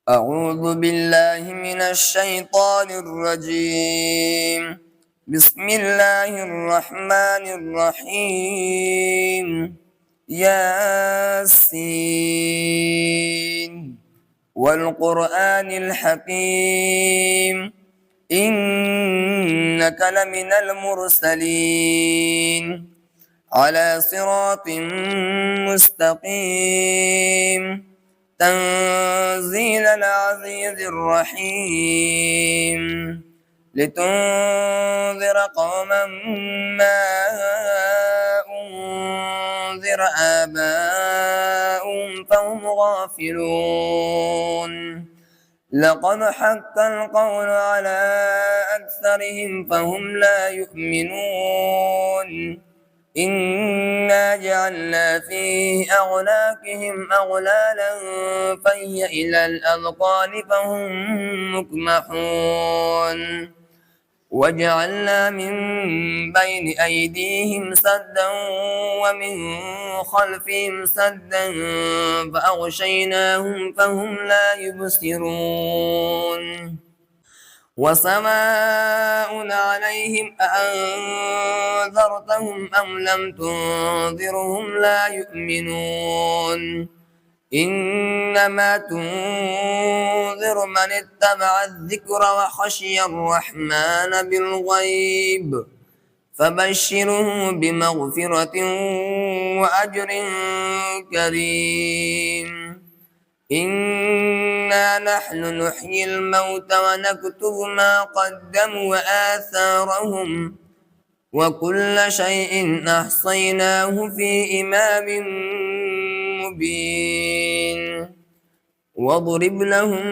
أعوذ بالله من الشيطان الرجيم. بسم الله الرحمن الرحيم. ياسين والقرآن الحكيم إنك لمن المرسلين على صراط مستقيم تنزيل العزيز الرحيم لتنذر قوما ما أنذر آباؤهم فهم غافلون لقد حق القول على أكثرهم فهم لا يؤمنون إنا جعلنا في أعناقهم أغلالا فهي إلى الأذقان فهم مقمحون وجعلنا من بين أيديهم سدا ومن خلفهم سدا فأغشيناهم فهم لا يبصرون وسواء عليهم أأنذرتهم أم لم تنذرهم لا يؤمنون إنما تنذر من اتبع الذكر وخشي الرحمن بالغيب فبشره بمغفرة وأجر كريم إنا نحن نحيي الموتى ونكتب ما قدموا وآثارهم وكل شيء أحصيناه في إمام مبين واضرب لهم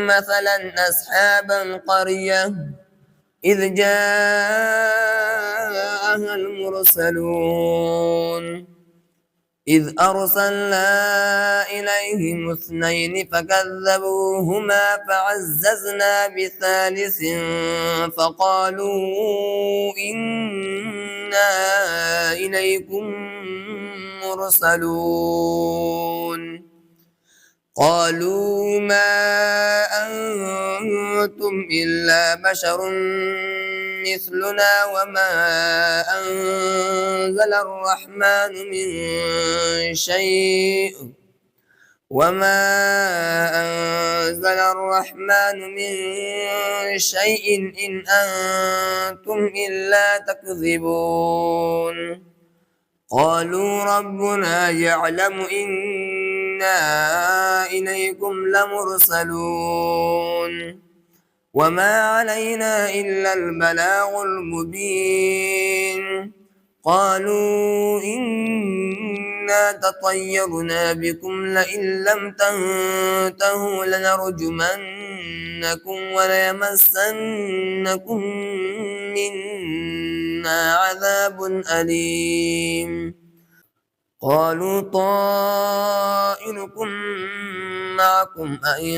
مثلا أصحاب القرية إذ جاءها المرسلون إذ أرسلنا إليهم اثنين فكذبوهما فعززنا بثالث فقالوا إنا إليكم مرسلون قالوا ما أنتم إلا بشر مثلنا وما أنزل الرحمن من شيء إن أنتم إلا تكذبون قالوا ربنا يعلم إنا إليكم لمرسلون وما علينا إلا البلاغ المبين قالوا إنا تطيرنا بكم لئن لم تنتهوا لنرجمنكم وليمسنكم منا عذاب أليم قالوا طائركم معكم أئن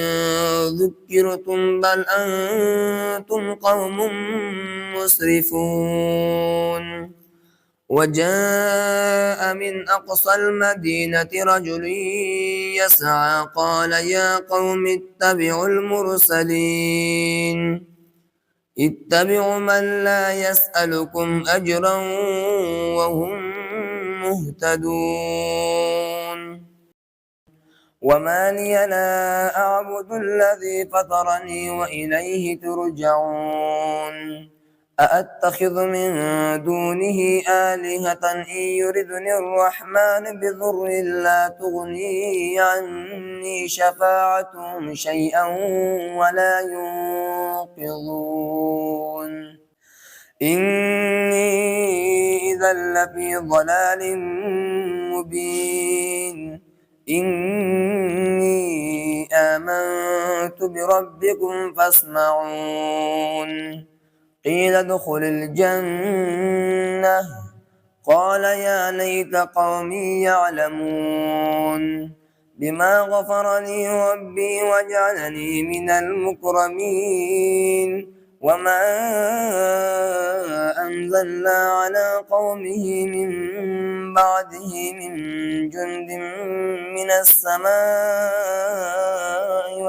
ذكرتم بل أنتم قوم مسرفون وجاء من أقصى المدينة رجل يسعى قال يا قوم اتبعوا المرسلين اتبعوا من لا يسألكم أجرا وهم مهتدون وما لي لا أعبد الذي فطرني وإليه ترجعون أأتخذ من دونه آلهة إن يردني الرحمن بضر لا تغني عني شفاعتهم شيئا ولا ينقذون إني إذا لفي ضلال مبين إني آمنت بربكم فاسمعون قيل ادخل الجنة قال يا ليت قومي يعلمون بما غفر لي ربي وجعلني من المكرمين وما أنزلنا على قومه من بعده من جند من السماء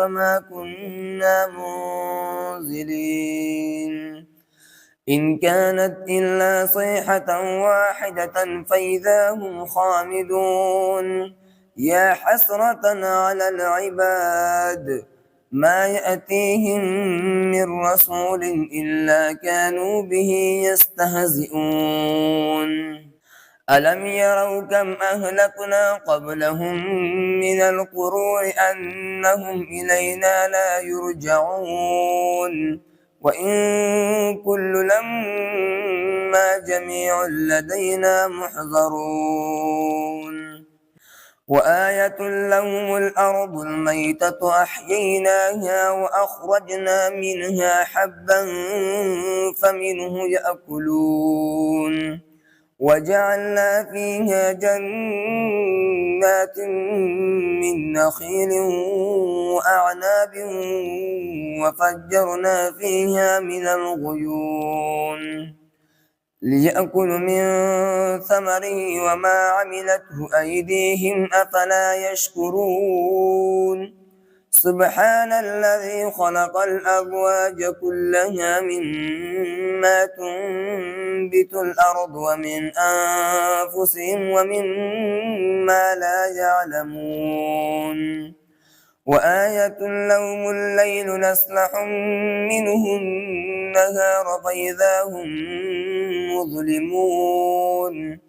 وما كنا منزلين إن كانت إلا صيحة واحدة فإذا هم خامدون يا حسرة على العباد ما يأتيهم من رسول إلا كانوا به يستهزئون ألم يروا كم أهلكنا قبلهم من القرون أنهم إلينا لا يرجعون وإن كل لما جميع لدينا محضرون وآية لهم الأرض الميتة أحييناها وأخرجنا منها حبا فمنه يأكلون وجعلنا فيها جنات من نخيل وأعناب وفجرنا فيها من العيون ليأكلوا من ثمره وما عملته أيديهم أفلا يشكرون سبحان الذي خلق الأزواج كلها مما تنبت الأرض ومن أنفسهم ومما لا يعلمون وآية لهم الليل نسلخ منه النهار فإذا هم مظلمون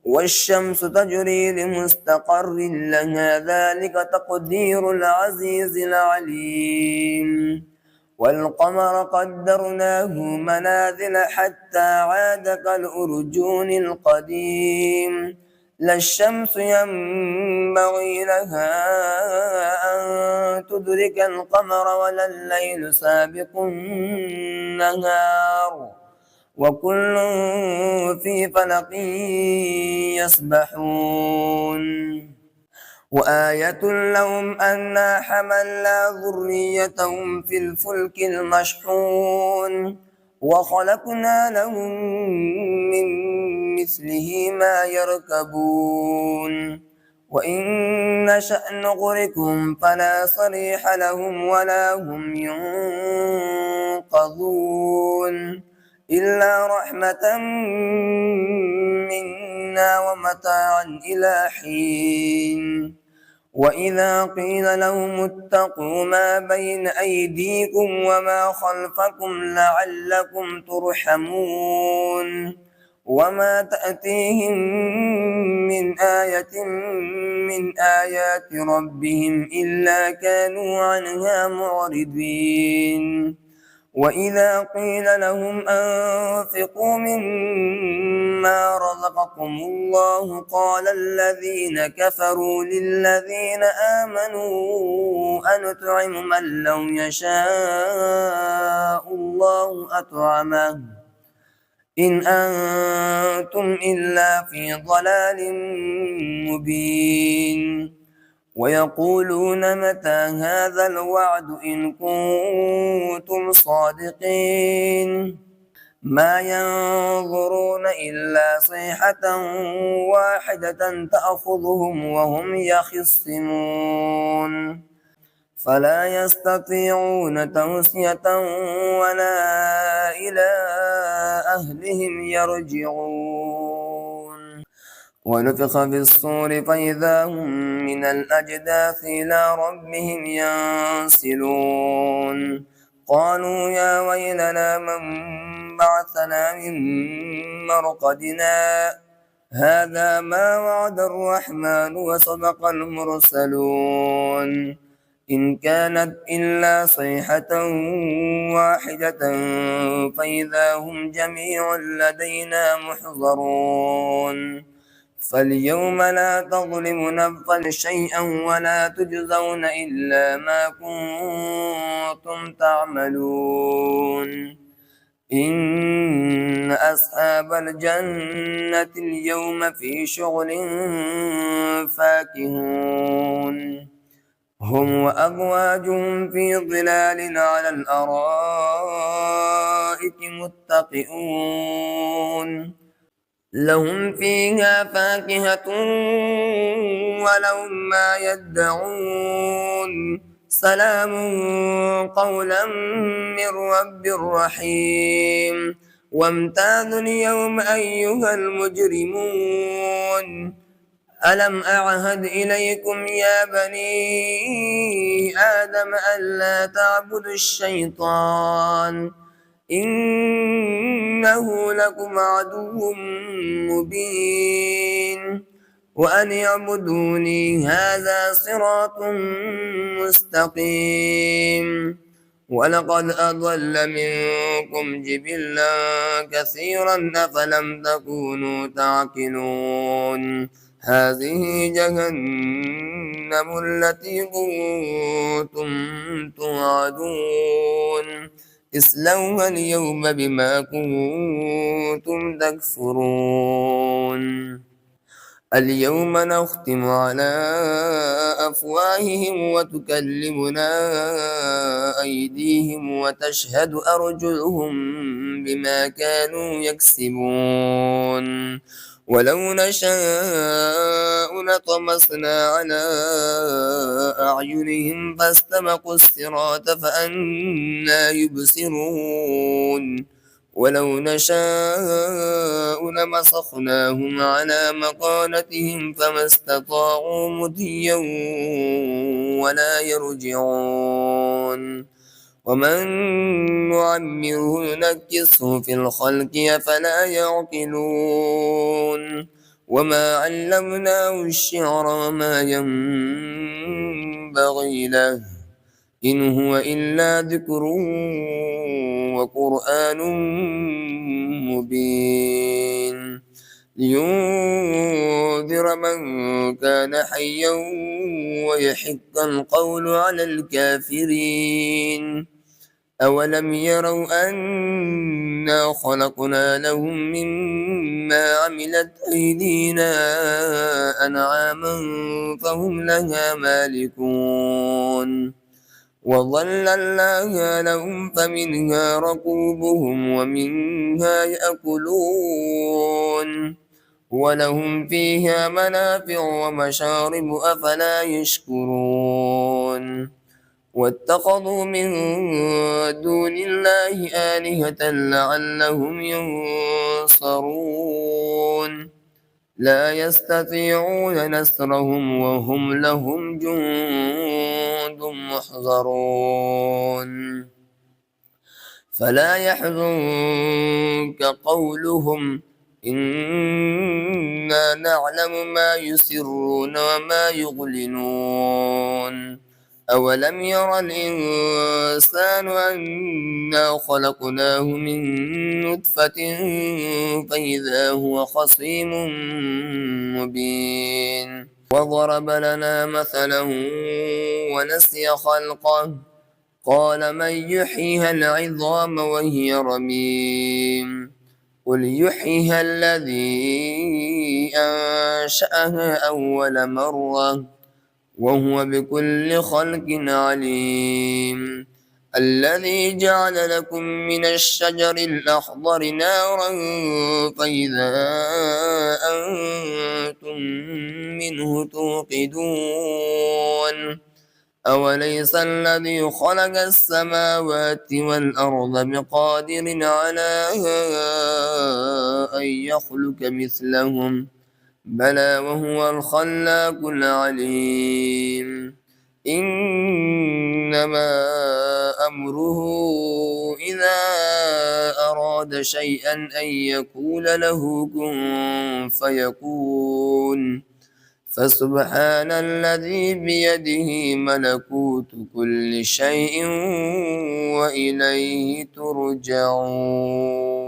والشمس تجري لمستقر لها ذلك تقدير العزيز العليم والقمر قدرناه منازل حتى عاد كالأرجون القديم لا الشمس ينبغي لها أن تدرك القمر ولا الليل سابق النهار وكل في فلك يسبحون وآية لهم أنا حملنا ذريتهم في الفلك المشحون وخلقنا لهم من مثله ما يركبون وإن نشأ نغرقهم فلا صريح لهم ولا هم ينقذون إلا رحمة منا ومتاعا إلى حين وإذا قيل لهم اتقوا ما بين أيديكم وما خلفكم لعلكم ترحمون وما تأتيهم من آية من آيات ربهم إلا كانوا عنها معرضين وإذا قيل لهم أنفقوا مما رزقكم الله قال الذين كفروا للذين آمنوا أنطعم من لو يشاء الله أطعمه إن أنتم إلا في ضلال مبين ويقولون متى هذا الوعد إن كنتم صادقين ما ينظرون إلا صيحة واحدة تأخذهم وهم يخصمون فلا يستطيعون توصية ولا إلى أهلهم يرجعون ونفخ في الصور فإذا هم من الأجداث إلى ربهم ينسلون قالوا يا ويلنا من بعثنا من مرقدنا هذا ما وعد الرحمن وصدق المرسلون إن كانت إلا صيحة واحدة فإذا هم جميع لدينا محضرون فاليوم لا تظلم نفس شيئا ولا تجزون إلا ما كنتم تعملون إن أصحاب الجنة اليوم في شغل فاكهون هم وأزواجهم في ظلال على الأرائك متكئون لهم فيها فاكهة ولهم ما يدعون سلام قولا من رب رحيم وامتازوا اليوم أيها المجرمون ألم أعهد إليكم يا بني آدم ألا تعبدوا الشيطان إنه لكم عدو مبين وأن اعبدوني هذا صراط مستقيم ولقد أضل منكم جبلا كثيرا أفلم تكونوا تعقلون هذه جهنم التي كنتم توعدون اصلوها اليوم بما كنتم تكفرون اليوم نختم على أفواههم وتكلمنا أيديهم وتشهد أرجلهم بما كانوا يكسبون ولو نشاء لطمسنا على أعينهم فاستبقوا الصراط فأنى يبصرون ولو نشاء لمسخناهم على مكانتهم فما استطاعوا مضيا ولا يرجعون ومن نعمره نكسه في الخلق أفلا يعقلون وما علمناه الشعر وما ينبغي له إن هو إلا ذكر وقرآن مبين لينذر من كان حيا ويحق القول على الكافرين أولم يروا أنا خلقنا لهم مما عملت أيدينا أنعاما فهم لها مالكون وظللناها لهم فمنها ركوبهم ومنها يأكلون ولهم فيها منافع ومشارب أفلا يشكرون واتخذوا من دون الله آلهة لعلهم ينصرون لا يستطيعون نصرهم وهم لهم جند محضرون فلا يحزنك قولهم إنا نعلم ما يسرون وما يعلنون أولم ير الإنسان أنا خلقناه من نطفة فإذا هو خصيم مبين وضرب لنا مثلا ونسي خلقه قال من يحييها العظام وهي رميم قل يحييها الذي أنشأها أول مرة وهو بكل خلق عليم الذي جعل لكم من الشجر الأخضر نارا فإذا أنتم منه توقدون أوليس الذي خلق السماوات والأرض بقادر على أن يخلق مثلهم بلى وهو الخلاق العليم إنما أمره إذا أراد شيئا أن يقول له كن فيكون فسبحان الذي بيده ملكوت كل شيء وإليه ترجعون.